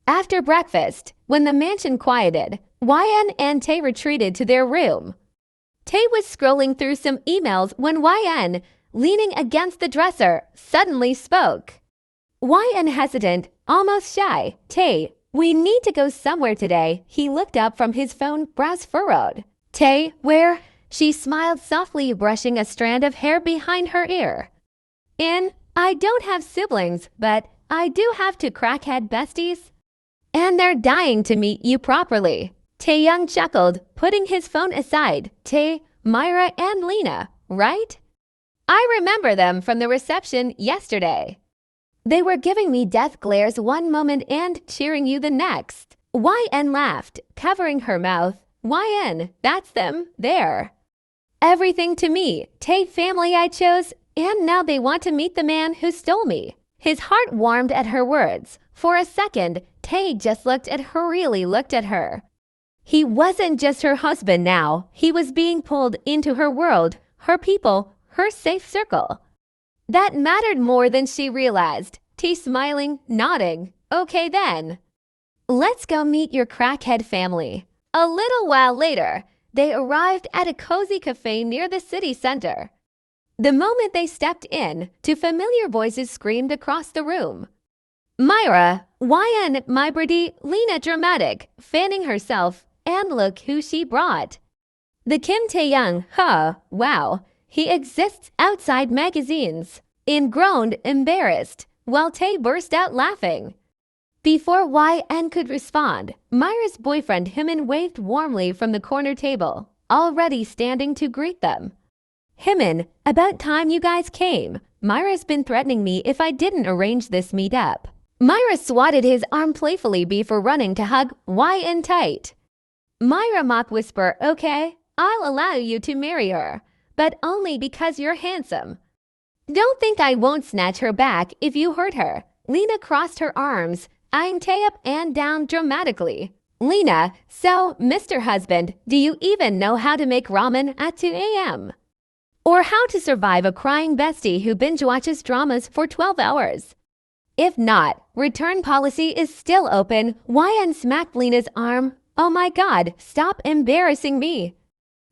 After breakfast, when the mansion quieted, YN and Tae retreated to their room. Tae was scrolling through some emails when YN, leaning against the dresser, suddenly spoke. YN hesitant, almost shy. Tae, we need to go somewhere today. He looked up from his phone, brows furrowed. Tae, where? She smiled softly, brushing a strand of hair behind her ear. I don't have siblings, but I do have two crackhead besties. And they're dying to meet you properly. Taehyung chuckled, putting his phone aside. Tae, Myra, and Lena, right? I remember them from the reception yesterday. They were giving me death glares one moment and cheering you the next. YN laughed, covering her mouth. YN, that's them, there. Everything to me, Tae family I chose, and now they want to meet the man who stole me. His heart warmed at her words. For a second, Tae just really looked at her. He wasn't just her husband now. He was being pulled into her world, her people, her safe circle. That mattered more than she realized. Tae smiling, nodding. Okay then. Let's go meet your crackhead family. A little while later, they arrived at a cozy cafe near the city center. The moment they stepped in, two familiar voices screamed across the room. Myra, YN, my birdie, Lena dramatic, fanning herself, and look who she brought. The KIMTAEHYUNG, wow, he exists outside magazines. In groaned, embarrassed, while Tae burst out laughing. Before YN could respond, Myra's boyfriend Hymin waved warmly from the corner table, already standing to greet them. Hymin, about time you guys came. Myra's been threatening me if I didn't arrange this meetup. Myra swatted his arm playfully before running to hug YN tight. Myra mock whisper, okay, I'll allow you to marry her, but only because you're handsome. Don't think I won't snatch her back if you hurt her. Lena crossed her arms, eyeing Tae up and down dramatically. Lena, so, Mr. Husband, do you even know how to make ramen at 2 a.m.? Or how to survive a crying bestie who binge watches dramas for 12 hours? If not, return policy is still open. YN smacked Lena's arm. Oh my god, stop embarrassing me.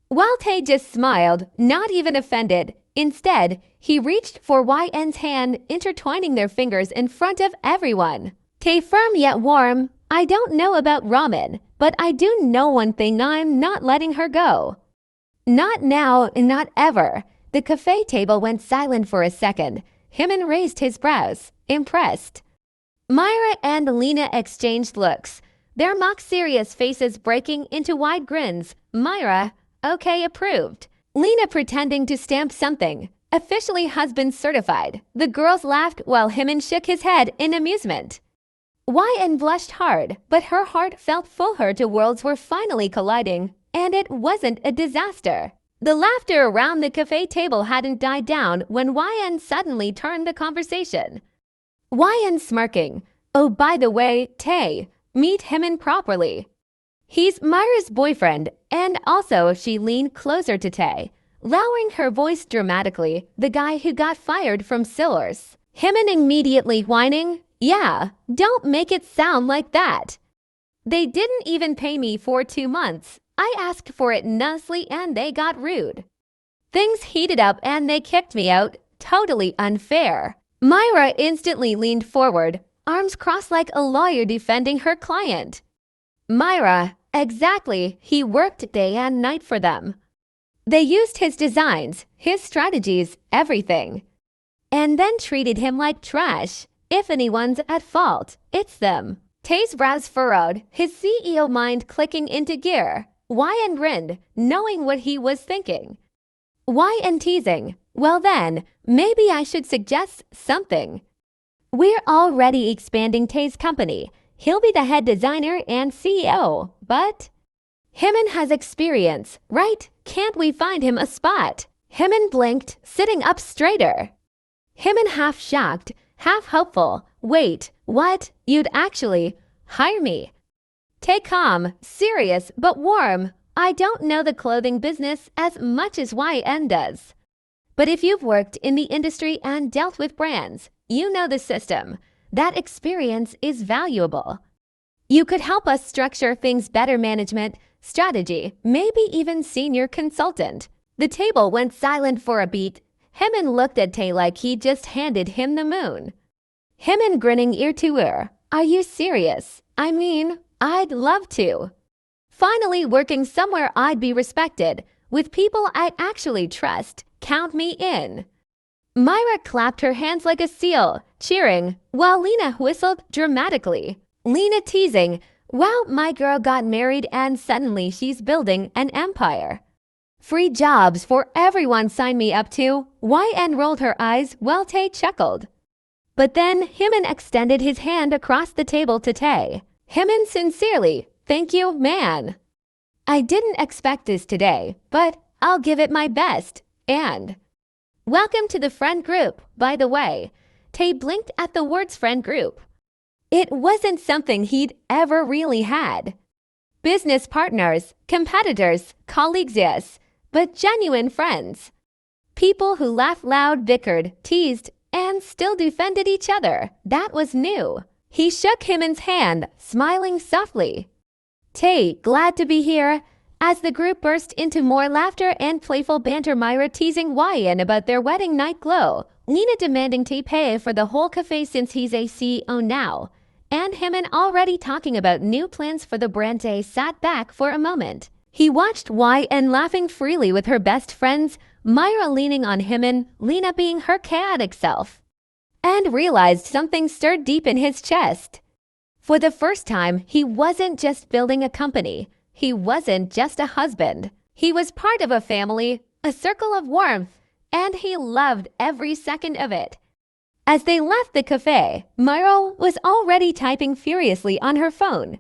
While Tae just smiled, not even offended. Instead, he reached for YN's hand, intertwining their fingers in front of everyone. Tae firm yet warm. I don't know about ramen, but I do know one thing, I'm not letting her go. Not now, not ever. The cafe table went silent for a second. Hymin raised his brows, impressed. Myra and Lena exchanged looks, their mock-serious faces breaking into wide grins. Myra, okay, approved. Lena pretending to stamp something, officially husband certified. The girls laughed while Hymin shook his head in amusement. YN blushed hard, but her heart felt full. Her two worlds were finally colliding. And it wasn't a disaster. The laughter around the cafe table hadn't died down when YN suddenly turned the conversation. YN smirking. Oh, by the way, Tae, meet Hymin properly. He's Myra's boyfriend, and also she leaned closer to Tae, lowering her voice dramatically, the guy who got fired from Sillers. Hymin immediately whining, yeah, don't make it sound like that. They didn't even pay me for 2 months. I asked for it nicely and they got rude. Things heated up and they kicked me out. Totally unfair. Myra instantly leaned forward, arms crossed like a lawyer defending her client. Myra, exactly, he worked day and night for them. They used his designs, his strategies, everything. And then treated him like trash. If anyone's at fault, it's them. Tae's brows furrowed, his CEO mind clicking into gear. YN grinned, knowing what he was thinking. YN teasing, well then, maybe I should suggest something. We're already expanding Tae's company. He'll be the head designer and CEO, but Hymin has experience, right? Can't we find him a spot? Hymin blinked, sitting up straighter. Hymin half shocked, half hopeful. Wait, what? You'd actually hire me? Tae calm, serious but warm. I don't know the clothing business as much as YN does. But if you've worked in the industry and dealt with brands, you know the system. That experience is valuable. You could help us structure things better, management, strategy, maybe even senior consultant. The table went silent for a beat. Hymin looked at Tae like he just handed him the moon. Hymin grinning ear to ear. Are you serious? I mean, I'd love to. Finally working somewhere I'd be respected, with people I actually trust. Count me in. Myra clapped her hands like a seal, cheering, while Lena whistled dramatically. Lena teasing, wow, my girl got married and suddenly she's building an empire. Free jobs for everyone, sign me up to. YN rolled her eyes while Tae chuckled. But then Hymin extended his hand across the table to Tae. Hymin sincerely, thank you, man. I didn't expect this today, but I'll give it my best. And welcome to the friend group, by the way. Tae blinked at the words friend group. It wasn't something he'd ever really had. Business partners, competitors, colleagues, yes, but genuine friends. People who laughed loud, bickered, teased, and still defended each other. That was new. He shook Hymin's hand, smiling softly. Tae, glad to be here. As the group burst into more laughter and playful banter, Myra teasing YN about their wedding night glow, Lena demanding Tae pay for the whole cafe since he's a CEO now, and Hymin already talking about new plans for the brand. Tae sat back for a moment. He watched YN laughing freely with her best friends, Myra leaning on Hymin, Lena being her chaotic self, and realized something stirred deep in his chest. For the first time, he wasn't just building a company. He wasn't just a husband. He was part of a family, a circle of warmth, and he loved every second of it. As they left the cafe, Myra was already typing furiously on her phone.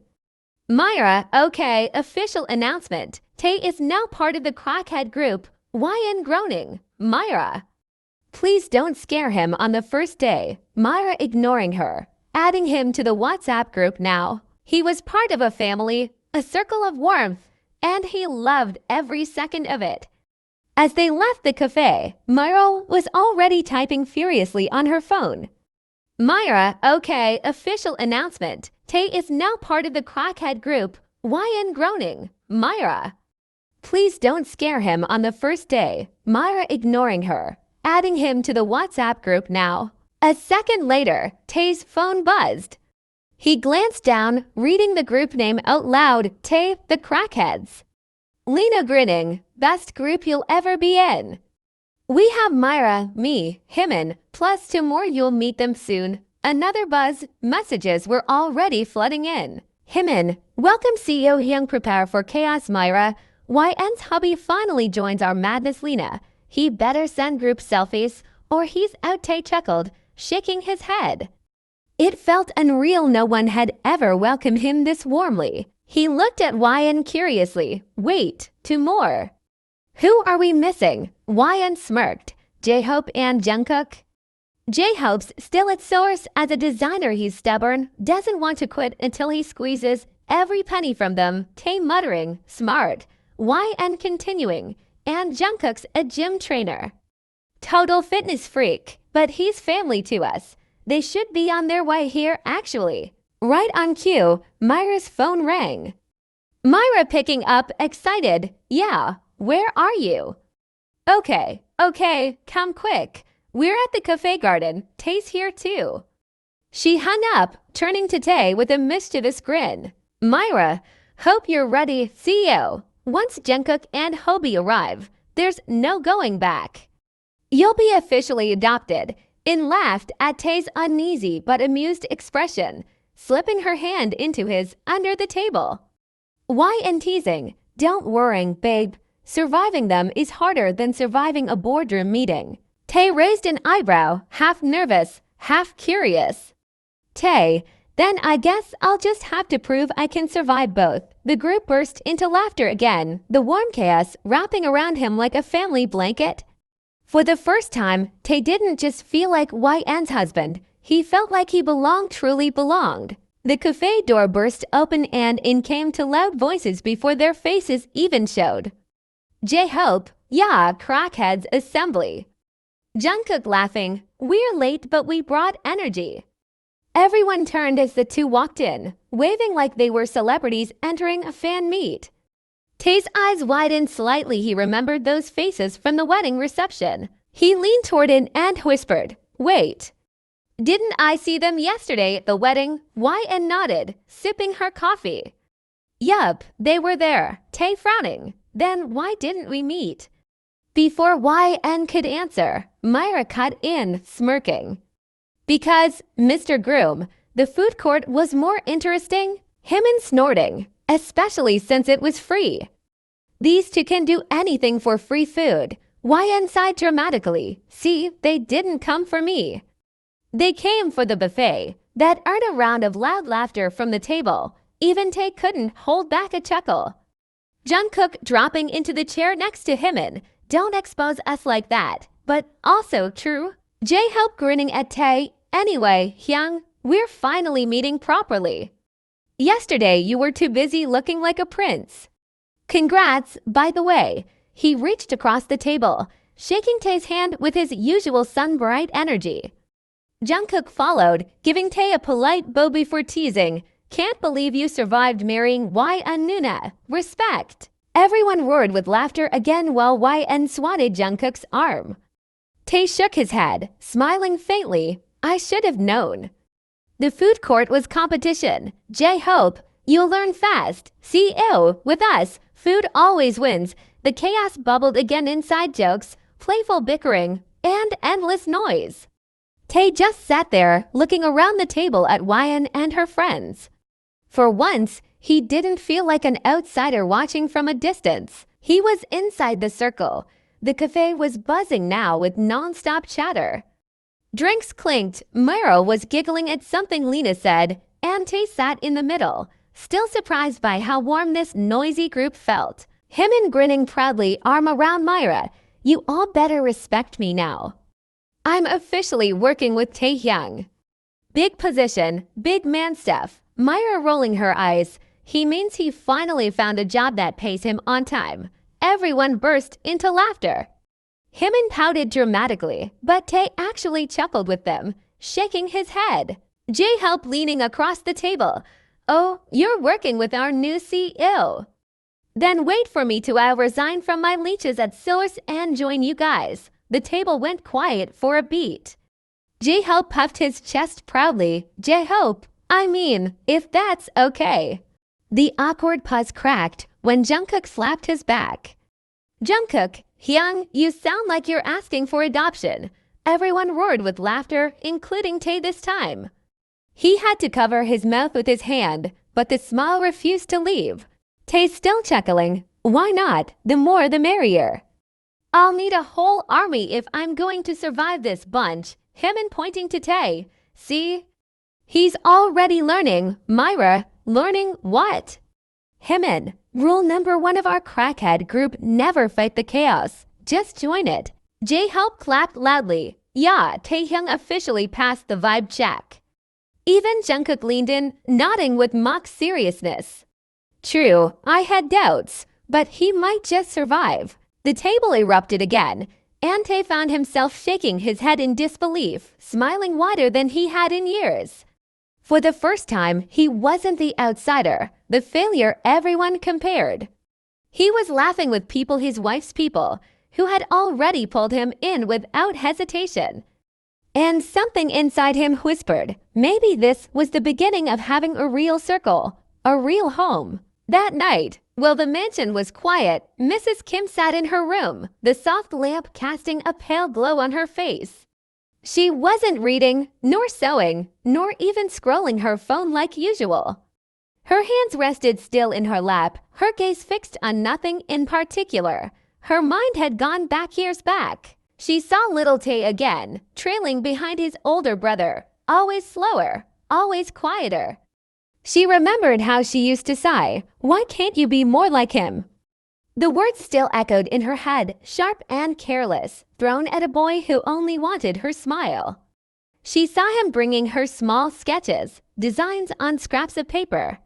Myra, okay, official announcement. Tae is now part of the crackhead group. YN groaning. Myra. Please don't scare him on the first day. Myra ignoring her, adding him to the WhatsApp group now. He was part of a family, a circle of warmth, and he loved every second of it. As they left the cafe, Myra was already typing furiously on her phone. Myra, okay, official announcement. Tae is now part of the crackhead group. YN groaning. Myra. Please don't scare him on the first day. Myra ignoring her, adding him to the WhatsApp group now. A second later, Tae's phone buzzed. He glanced down, reading the group name out loud, Tae, the Crackheads. Lena grinning, best group you'll ever be in. We have Myra, me, Hymin, plus 2 more, you'll meet them soon. Another buzz, messages were already flooding in. Hymin, welcome Taehyung, prepare for chaos. Myra, YN's hubby finally joins our madness. Lena, he better send group selfies or he's out. Tae chuckled, shaking his head. It felt unreal. No one had ever welcomed him this warmly. He looked at YN curiously. Wait, 2 more. Who are we missing? YN smirked. J-Hope and Jungkook. J-Hope's still at source. As a designer, he's stubborn, doesn't want to quit until he squeezes every penny from them. Tae muttering, smart. YN continuing, and Jungkook's a gym trainer. Total fitness freak, but he's family to us. They should be on their way here actually. Right on cue, Myra's phone rang. Myra picking up, excited. Yeah, where are you? Okay, come quick. We're at the cafe garden. Tae's here too. She hung up, turning to Tae with a mischievous grin. Myra, hope you're ready. CEO. Once Jungkook and Hobie arrive, there's no going back. You'll be officially adopted. In laughed at Tae's uneasy but amused expression, slipping her hand into his under the table. YN teasing, don't worry, babe. Surviving them is harder than surviving a boardroom meeting. Tae raised an eyebrow, half nervous, half curious. Tae, then I guess I'll just have to prove I can survive both. The group burst into laughter again, the warm chaos wrapping around him like a family blanket. For the first time, Tae didn't just feel like YN's husband. He felt like he belonged, truly belonged. The cafe door burst open and in came 2 loud voices before their faces even showed. J-Hope, yeah, crackheads assembly. Jungkook laughing, we're late but we brought energy. Everyone turned as the two walked in, waving like they were celebrities entering a fan meet. Tae's eyes widened slightly. He remembered those faces from the wedding reception. He leaned toward it and whispered, "Wait. Didn't I see them yesterday at the wedding?" YN nodded, sipping her coffee. "Yup, they were there," Tae frowning. "Then why didn't we meet?" Before YN could answer, Myra cut in, smirking. "Because, Mr. Groom, the food court was more interesting." Him snorting, especially since it was free. "These two can do anything for free food." YN sighed dramatically. "See, they didn't come for me. They came for the buffet." That earned a round of loud laughter from the table. Even Tae couldn't hold back a chuckle. Jungkook dropping into the chair next to Hyun. "Don't expose us like that." But also true. J-Hope grinning at Tae. "Anyway, Hyung, we're finally meeting properly. Yesterday you were too busy looking like a prince. Congrats, by the way." He reached across the table, shaking Tae's hand with his usual sun-bright energy. Jungkook followed, giving Tae a polite bow before teasing, "Can't believe you survived marrying YN Nuna. Respect." Everyone roared with laughter again while YN swatted Jungkook's arm. Tae shook his head, smiling faintly. "I should have known." The food court was competition. J-Hope, you'll learn fast. See, with us, food always wins. The chaos bubbled again. Inside jokes, playful bickering, and endless noise. Tae just sat there, looking around the table at YN and her friends. For once, he didn't feel like an outsider watching from a distance. He was inside the circle. The cafe was buzzing now with non-stop chatter. Drinks clinked, Myra was giggling at something Lena said, and Tae sat in the middle, still surprised by how warm this noisy group felt. Hyun grinning proudly, arm around Myra. "You all better respect me now. I'm officially working with Taehyung. Big position, big man stuff." Myra rolling her eyes. "He means he finally found a job that pays him on time." Everyone burst into laughter. Hyun pouted dramatically, but Tae actually chuckled with them, shaking his head. J-Hope leaning across the table. "Oh, you're working with our new CEO. Then wait for me to resign from my leeches at Source and join you guys." The table went quiet for a beat. J-Hope puffed his chest proudly. "J-Hope, I mean, if that's okay." The awkward pause cracked when Jungkook slapped his back. "Jungkook, Hyung, you sound like you're asking for adoption." Everyone roared with laughter, including Tae this time. He had to cover his mouth with his hand, but the smile refused to leave. Tae still chuckling. "Why not? The more the merrier. I'll need a whole army if I'm going to survive this bunch." Hyun pointing to Tae. "See? He's already learning." Myra, "Learning what?" Hyun, "Rule number 1 of our crackhead group, never fight the chaos. Just join it." J-Hope clapped loudly. "Yeah, Taehyung officially passed the vibe check." Even Jungkook leaned in, nodding with mock seriousness. "True, I had doubts, but he might just survive." The table erupted again, and Tae found himself shaking his head in disbelief, smiling wider than he had in years. For the first time, he wasn't the outsider, the failure everyone compared. He was laughing with people, his wife's people, who had already pulled him in without hesitation. And something inside him whispered, maybe this was the beginning of having a real circle, a real home. That night, while the mansion was quiet, Mrs. Kim sat in her room, the soft lamp casting a pale glow on her face. She wasn't reading, nor sewing, nor even scrolling her phone like usual. Her hands rested still in her lap, her gaze fixed on nothing in particular. Her mind had gone back years back. She saw little Tae again, trailing behind his older brother, always slower, always quieter. She remembered how she used to sigh, "Why can't you be more like him?" The words still echoed in her head, sharp and careless, thrown at a boy who only wanted her smile. She saw him bringing her small sketches, designs on scraps of paper.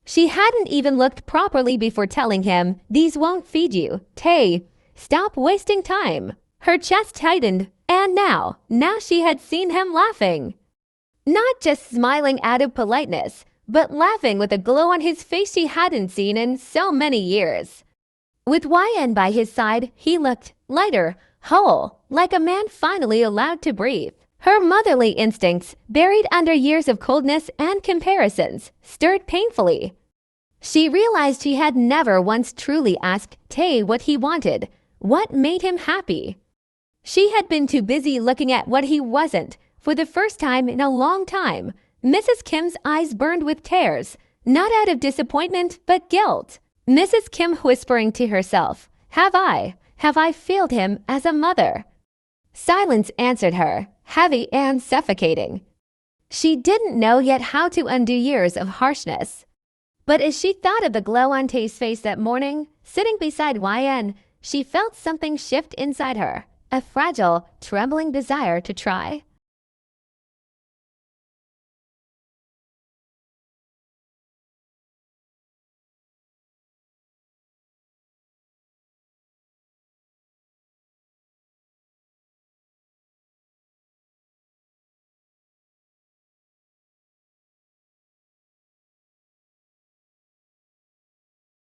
She hadn't even looked properly before telling him, "These won't feed you. Tae, stop wasting time." Her chest tightened, and now she had seen him laughing. Not just smiling out of politeness, but laughing with a glow on his face she hadn't seen in so many years. With YN by his side, he looked lighter, whole, like a man finally allowed to breathe. Her motherly instincts, buried under years of coldness and comparisons, stirred painfully. She realized she had never once truly asked Tae what he wanted, what made him happy. She had been too busy looking at what he wasn't. For the first time in a long time, Mrs. Kim's eyes burned with tears, not out of disappointment but guilt. Mrs. Kim whispering to herself, Have I failed him as a mother? Silence answered her, heavy and suffocating. She didn't know yet how to undo years of harshness. But as she thought of the glow on Tae's face that morning, sitting beside YN, she felt something shift inside her, a fragile, trembling desire to try.